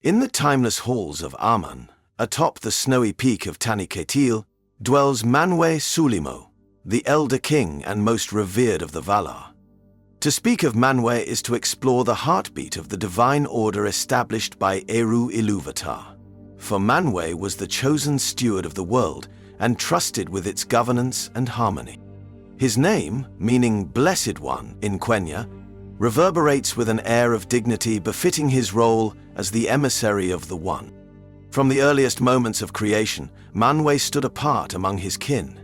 In the timeless halls of Aman, atop the snowy peak of Taniquetil, dwells Manwe Sulimo, the elder king and most revered of the Valar. To speak of Manwe is to explore the heartbeat of the divine order established by Children of Iluvatar. For Manwe was the chosen steward of the world and trusted with its governance and harmony. His name, meaning Blessed One in Quenya, reverberates with an air of dignity befitting his role as the emissary of the One. From the earliest moments of creation, Manwe stood apart among his kin.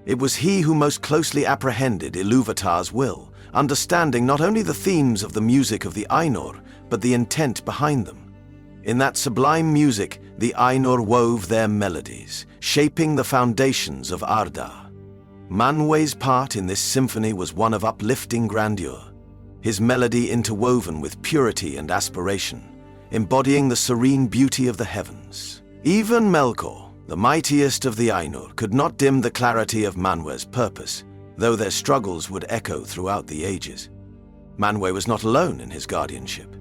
It was he who most closely apprehended Iluvatar's will, understanding not only the themes of the music of the Ainur, but the intent behind them. In that sublime music, the Ainur wove their melodies, shaping the foundations of Arda. Manwe's part in this symphony was one of uplifting grandeur, his melody interwoven with purity and aspiration, embodying the serene beauty of the heavens. Even Melkor, the mightiest of the Ainur, could not dim the clarity of Manwe's purpose, though their struggles would echo throughout the ages. Manwe was not alone in his guardianship.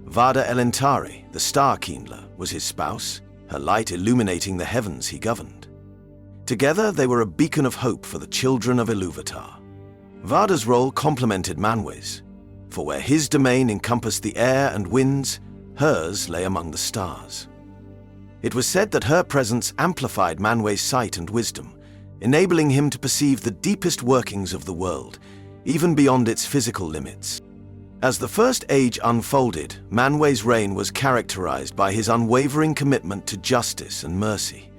Vada Elentari, the star-kindler, was his spouse, her light illuminating the heavens he governed. Together they were a beacon of hope for the Children of Iluvatar. Vada's role complemented Manwe's, for where his domain encompassed the air and winds, hers lay among the stars. It was said that her presence amplified Manwe's sight and wisdom, enabling him to perceive the deepest workings of the world, even beyond its physical limits. As the First Age unfolded, Manwe's reign was characterized by his unwavering commitment to justice and mercy.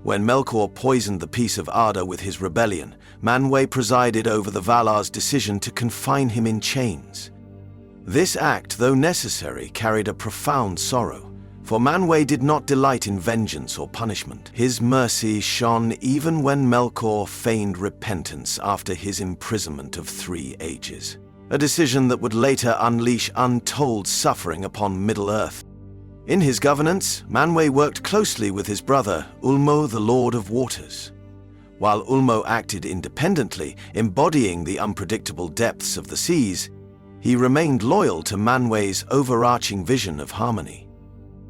When Melkor poisoned the peace of Arda with his rebellion, Manwe presided over the Valar's decision to confine him in chains. This act, though necessary, carried a profound sorrow, for Manwe did not delight in vengeance or punishment. His mercy shone even when Melkor feigned repentance after his imprisonment of 3 ages, a decision that would later unleash untold suffering upon Middle-earth. In his governance, Manwe worked closely with his brother, Ulmo the Lord of Waters. While Ulmo acted independently, embodying the unpredictable depths of the seas, he remained loyal to Manwe's overarching vision of harmony.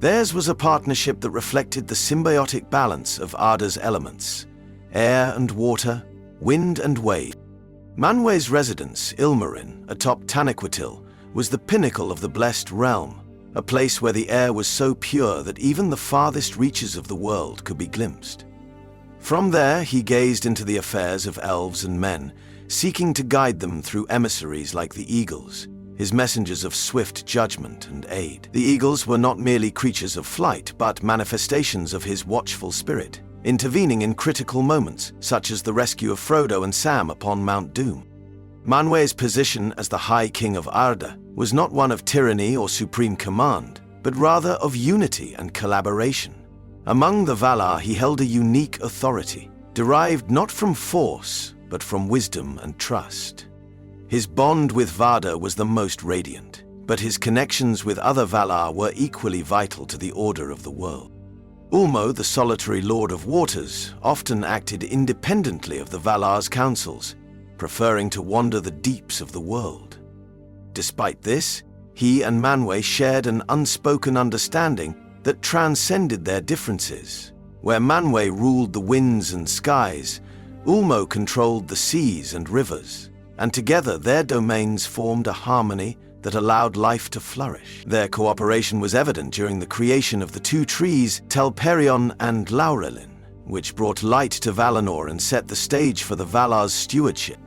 Theirs was a partnership that reflected the symbiotic balance of Arda's elements, air and water, wind and wave. Manwe's residence, Ilmarin, atop Taniquetil, was the pinnacle of the blessed realm, a place where the air was so pure that even the farthest reaches of the world could be glimpsed. From there, he gazed into the affairs of elves and men, seeking to guide them through emissaries like the eagles, his messengers of swift judgment and aid. The eagles were not merely creatures of flight, but manifestations of his watchful spirit, intervening in critical moments, such as the rescue of Frodo and Sam upon Mount Doom. Manwe's position as the High King of Arda was not one of tyranny or supreme command, but rather of unity and collaboration. Among the Valar, he held a unique authority, derived not from force, but from wisdom and trust. His bond with Vada was the most radiant, but his connections with other Valar were equally vital to the order of the world. Ulmo, the solitary Lord of Waters, often acted independently of the Valar's councils, preferring to wander the deeps of the world. Despite this, he and Manwe shared an unspoken understanding that transcended their differences. Where Manwe ruled the winds and skies, Ulmo controlled the seas and rivers, and together their domains formed a harmony that allowed life to flourish. Their cooperation was evident during the creation of the 2 trees, Telperion and Laurelin, which brought light to Valinor and set the stage for the Valar's stewardship.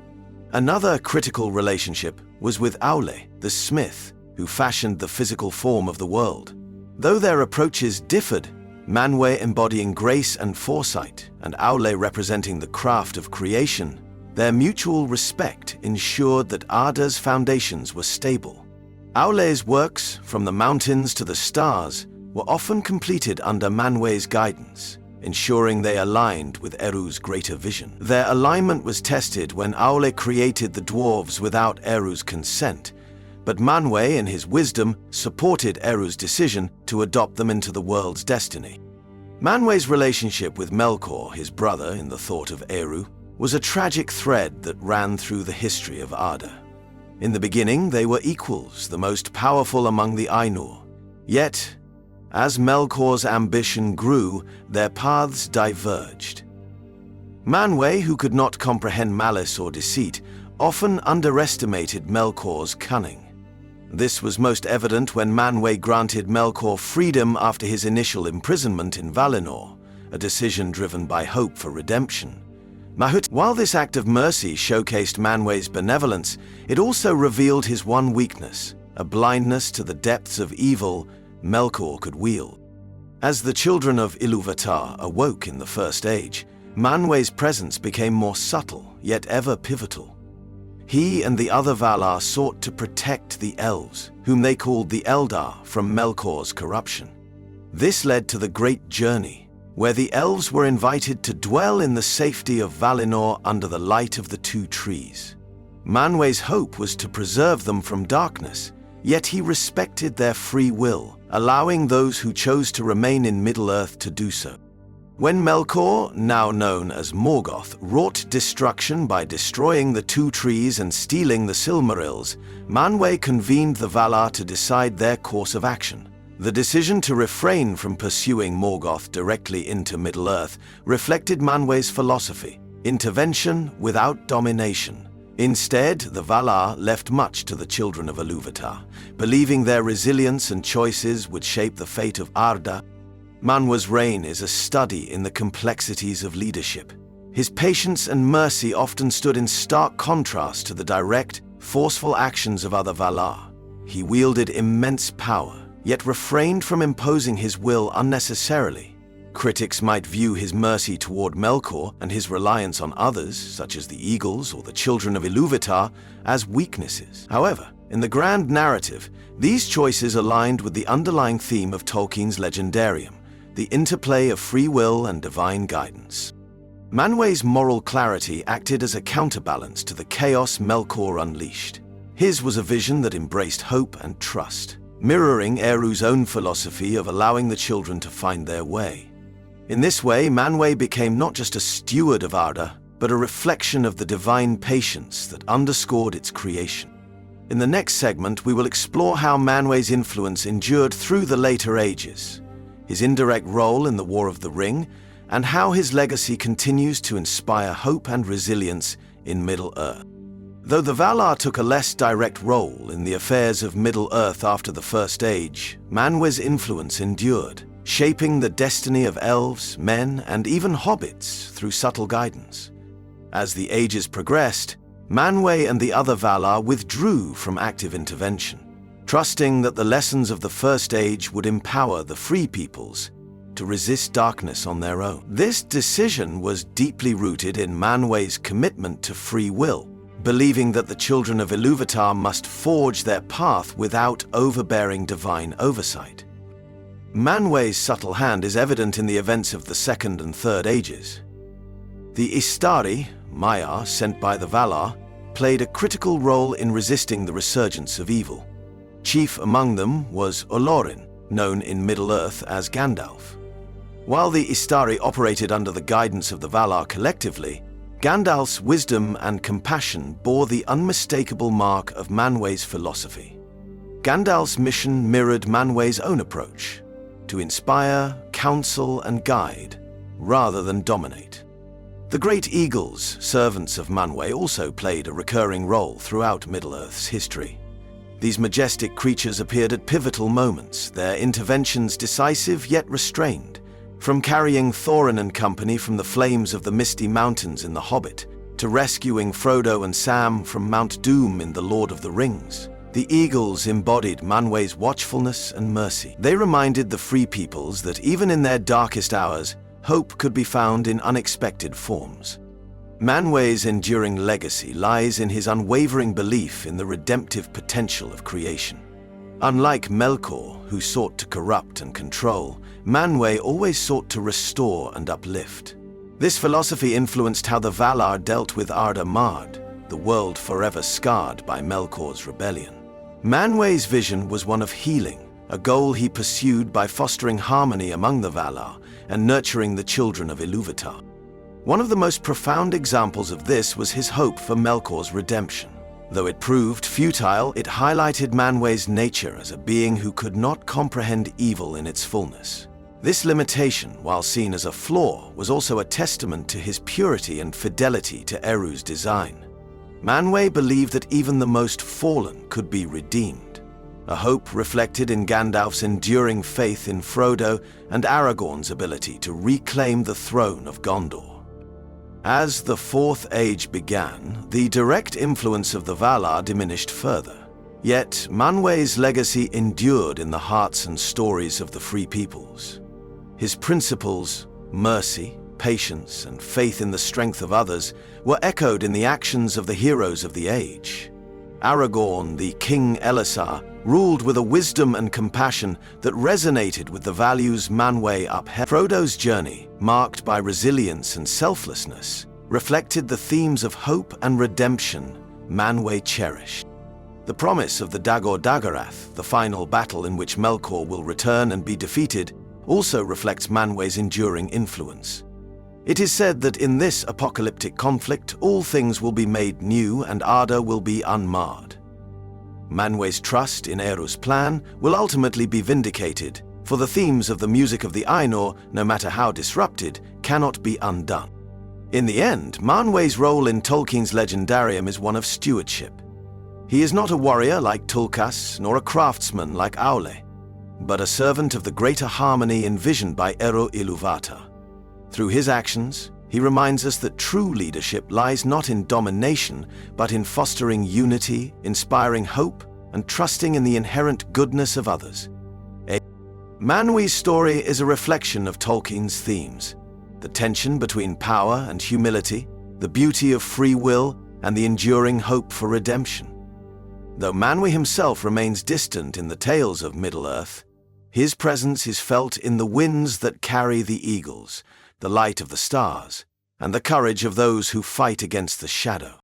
Another critical relationship was with Aule, the smith, who fashioned the physical form of the world. Though their approaches differed, Manwe embodying grace and foresight, and Aule representing the craft of creation, their mutual respect ensured that Arda's foundations were stable. Aule's works, from the mountains to the stars, were often completed under Manwe's guidance, ensuring they aligned with Eru's greater vision. Their alignment was tested when Aule created the dwarves without Eru's consent, but Manwe, in his wisdom, supported Eru's decision to adopt them into the world's destiny. Manwe's relationship with Melkor, his brother in the thought of Eru, was a tragic thread that ran through the history of Arda. In the beginning, they were equals, the most powerful among the Ainur. Yet, As Melkor's ambition grew, their paths diverged. Manwe, who could not comprehend malice or deceit, often underestimated Melkor's cunning. This was most evident when Manwe granted Melkor freedom after his initial imprisonment in Valinor, a decision driven by hope for redemption. While this act of mercy showcased Manwe's benevolence, it also revealed his one weakness, a blindness to the depths of evil Melkor could wield. As the Children of Iluvatar awoke in the First Age, Manwe's presence became more subtle, yet ever pivotal. He and the other Valar sought to protect the elves, whom they called the Eldar, from Melkor's corruption. This led to the Great Journey, where the elves were invited to dwell in the safety of Valinor under the light of the two trees. Manwe's hope was to preserve them from darkness, yet he respected their free will, allowing those who chose to remain in Middle-earth to do so. When Melkor, now known as Morgoth, wrought destruction by destroying the two trees and stealing the Silmarils, Manwe convened the Valar to decide their course of action. The decision to refrain from pursuing Morgoth directly into Middle-earth reflected Manwe's philosophy: intervention without domination. Instead, the Valar left much to the Children of Iluvatar, believing their resilience and choices would shape the fate of Arda. Manwe's reign is a study in the complexities of leadership. His patience and mercy often stood in stark contrast to the direct, forceful actions of other Valar. He wielded immense power, yet refrained from imposing his will unnecessarily. Critics might view his mercy toward Melkor and his reliance on others, such as the Eagles or the Children of Iluvatar, as weaknesses. However, in the grand narrative, these choices aligned with the underlying theme of Tolkien's legendarium: the interplay of free will and divine guidance. Manwe's moral clarity acted as a counterbalance to the chaos Melkor unleashed. His was a vision that embraced hope and trust, mirroring Eru's own philosophy of allowing the children to find their way. In this way, Manwe became not just a steward of Arda, but a reflection of the divine patience that underscored its creation. In the next segment, we will explore how Manwe's influence endured through the later ages, his indirect role in the War of the Ring, and how his legacy continues to inspire hope and resilience in Middle-earth. Though the Valar took a less direct role in the affairs of Middle-earth after the First Age, Manwe's influence endured, shaping the destiny of elves, men, and even hobbits through subtle guidance. As the ages progressed, Manwe and the other Valar withdrew from active intervention, trusting that the lessons of the First Age would empower the Free Peoples to resist darkness on their own. This decision was deeply rooted in Manwe's commitment to free will, believing that the Children of Iluvatar must forge their path without overbearing divine oversight. Manwe's subtle hand is evident in the events of the Second and Third Ages. The Istari, Maiar sent by the Valar, played a critical role in resisting the resurgence of evil. Chief among them was Olorin, known in Middle-earth as Gandalf. While the Istari operated under the guidance of the Valar collectively, Gandalf's wisdom and compassion bore the unmistakable mark of Manwe's philosophy. Gandalf's mission mirrored Manwe's own approach: to inspire, counsel, and guide, rather than dominate. The Great Eagles, servants of Manwe, also played a recurring role throughout Middle-earth's history. These majestic creatures appeared at pivotal moments, their interventions decisive yet restrained. From carrying Thorin and company from the flames of the Misty Mountains in The Hobbit, to rescuing Frodo and Sam from Mount Doom in The Lord of the Rings, the Eagles embodied Manwe's watchfulness and mercy. They reminded the Free Peoples that even in their darkest hours, hope could be found in unexpected forms. Manwe's enduring legacy lies in his unwavering belief in the redemptive potential of creation. Unlike Melkor, who sought to corrupt and control, Manwe always sought to restore and uplift. This philosophy influenced how the Valar dealt with Arda Mard, the world forever scarred by Melkor's rebellion. Manwe's vision was one of healing, a goal he pursued by fostering harmony among the Valar and nurturing the Children of Iluvatar. One of the most profound examples of this was his hope for Melkor's redemption. Though it proved futile, it highlighted Manwe's nature as a being who could not comprehend evil in its fullness. This limitation, while seen as a flaw, was also a testament to his purity and fidelity to Eru's design. Manwe believed that even the most fallen could be redeemed, a hope reflected in Gandalf's enduring faith in Frodo and Aragorn's ability to reclaim the throne of Gondor. As the Fourth Age began, the direct influence of the Valar diminished further. Yet, Manwe's legacy endured in the hearts and stories of the Free Peoples. His principles, mercy, patience, and faith in the strength of others, were echoed in the actions of the heroes of the age. Aragorn, the King Elessar, ruled with a wisdom and compassion that resonated with the values Manwe upheld. Frodo's journey, marked by resilience and selflessness, reflected the themes of hope and redemption Manwe cherished. The promise of the Dagor Dagarath, the final battle in which Melkor will return and be defeated, also reflects Manwe's enduring influence. It is said that in this apocalyptic conflict, all things will be made new and Arda will be unmarred. Manwe's trust in Eru's plan will ultimately be vindicated, for the themes of the music of the Ainur, no matter how disrupted, cannot be undone. In the end, Manwe's role in Tolkien's legendarium is one of stewardship. He is not a warrior like Tulkas, nor a craftsman like Aule, but a servant of the greater harmony envisioned by J.R.R. Iluvatar. Through his actions, he reminds us that true leadership lies not in domination, but in fostering unity, inspiring hope, and trusting in the inherent goodness of others. Manwe's story is a reflection of Tolkien's themes: the tension between power and humility, the beauty of free will, and the enduring hope for redemption. Though Manwe himself remains distant in the tales of Middle-earth, his presence is felt in the winds that carry the eagles, the light of the stars, and the courage of those who fight against the shadow.